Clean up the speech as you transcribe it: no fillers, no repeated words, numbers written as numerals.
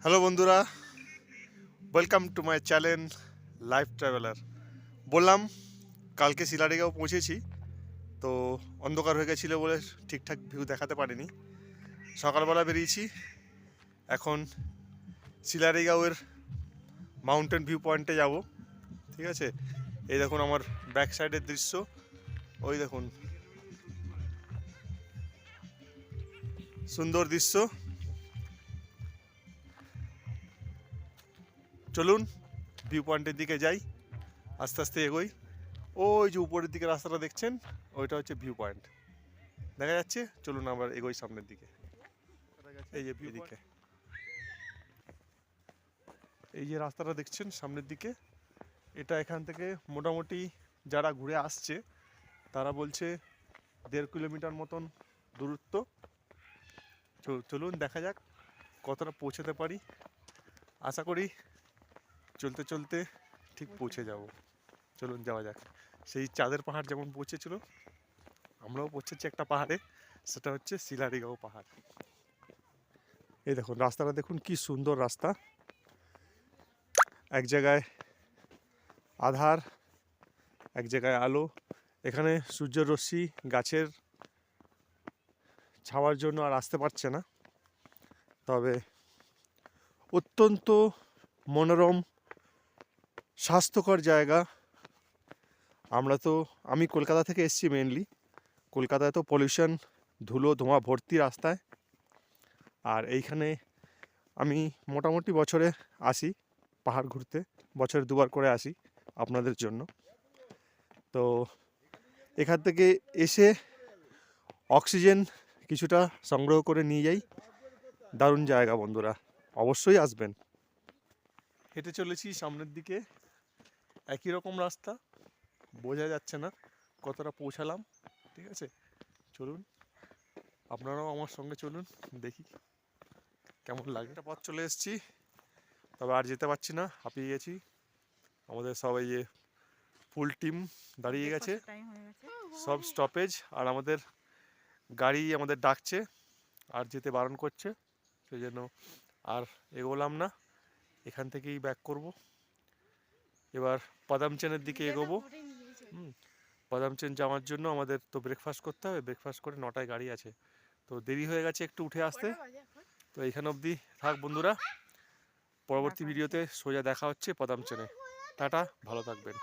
Hello বন্ধুরা, welcome to my channel life traveller. বললাম কালকে শিলাডিগাঁও পৌঁছেছি, তো অন্ধকার হয়ে গেছিলো বলে ঠিকঠাক ভিউ দেখাতে পারিনি। সকালবেলা বেরিয়েছি, এখন শিলাডিগাঁওয়ের মাউন্টেন ভিউ পয়েন্টে যাব। ঠিক আছে, এই দেখুন আমার ব্যাক সাইডের দৃশ্য, ওই দেখুন সুন্দর দৃশ্য। চলুন ভিউ পয়েন্টের দিকে যাই, আস্তে আস্তে এগোই। ওই যে উপরের দিকে রাস্তাটা দেখছেন, ওইটা হচ্ছে ভিউ পয়েন্ট, দেখা যাচ্ছে। চলুন আবার এগোই সামনের দিকে। এই যে ভিউ দিকে, এই যে রাস্তাটা দেখছেন সামনের দিকে, এটা এখান থেকে মোটামুটি যারা ঘুরে আসছে তারা বলছে 1.5 কিলোমিটার মতন দূরত্ব। চলুন দেখা যাক কতটা পৌঁছাতে পারি। আশা করি চলতে চলতে ঠিক পৌঁছে যাব। চলুন যাওয়া যাক। সেই চাঁদের পাহাড় যেমন পৌঁছেছিল, আমরাও পৌঁছেছি একটা পাহাড়ে, সেটা হচ্ছে শিলাডিগাঁও পাহাড়। এই দেখুন রাস্তাটা দেখুন, কি সুন্দর রাস্তা। এক জায়গায় আধার, এক জায়গায় আলো। এখানে সূর্যের রশ্মি গাছের ছাওয়ার জন্য আর আসতে পারছে না, তবে অত্যন্ত মনোরম স্বাস্থ্যকর জায়গা। আমি কলকাতা থেকে এসেছি মেনলি। কলকাতায় তো পলিউশন, ধুলো ধোঁয়া ভর্তি রাস্তায়। আর এইখানে আমি মোটামুটি বছরে আসি পাহাড় ঘুরতে, বছরে 2বার করে আসি আপনাদের জন্য। তো এখান থেকে এসে অক্সিজেন কিছুটা সংগ্রহ করে নিয়ে যাই। দারুণ জায়গা বন্ধুরা, অবশ্যই আসবেন। হেঁটে চলেছি সামনের দিকে, একই রকম রাস্তা, বোঝা যাচ্ছে না কতটা পৌঁছালাম। ঠিক আছে, চলুন আপনারাও আমার সঙ্গে চলুন, দেখি কেমন লাগে। একটা পথ চলে এসেছি, তবে আর যেতে পারছি না, হাঁপিয়ে গেছি। আমাদের সবাই যে ফুল টিম দাঁড়িয়ে গেছে, সব স্টপেজ, আর আমাদের গাড়ি আমাদের ডাকছে আর যেতে বারণ করছে, সেই জন্য আর এগোলাম না, এখান থেকেই ব্যাক করব। এবার পাদামচেনের দিকে এগোবো। পাদামচেন যাওয়ার জন্য আমাদের তো ব্রেকফাস্ট করতে হবে, ব্রেকফাস্ট করে 9টায় গাড়ি আছে, তো দেরি হয়ে গেছে একটু উঠে আসতে। তো এইখানে অবধি থাক বন্ধুরা, পরবর্তী ভিডিওতে সোজা দেখা হচ্ছে পাদামচেনে। টাটা, ভালো থাকবেন।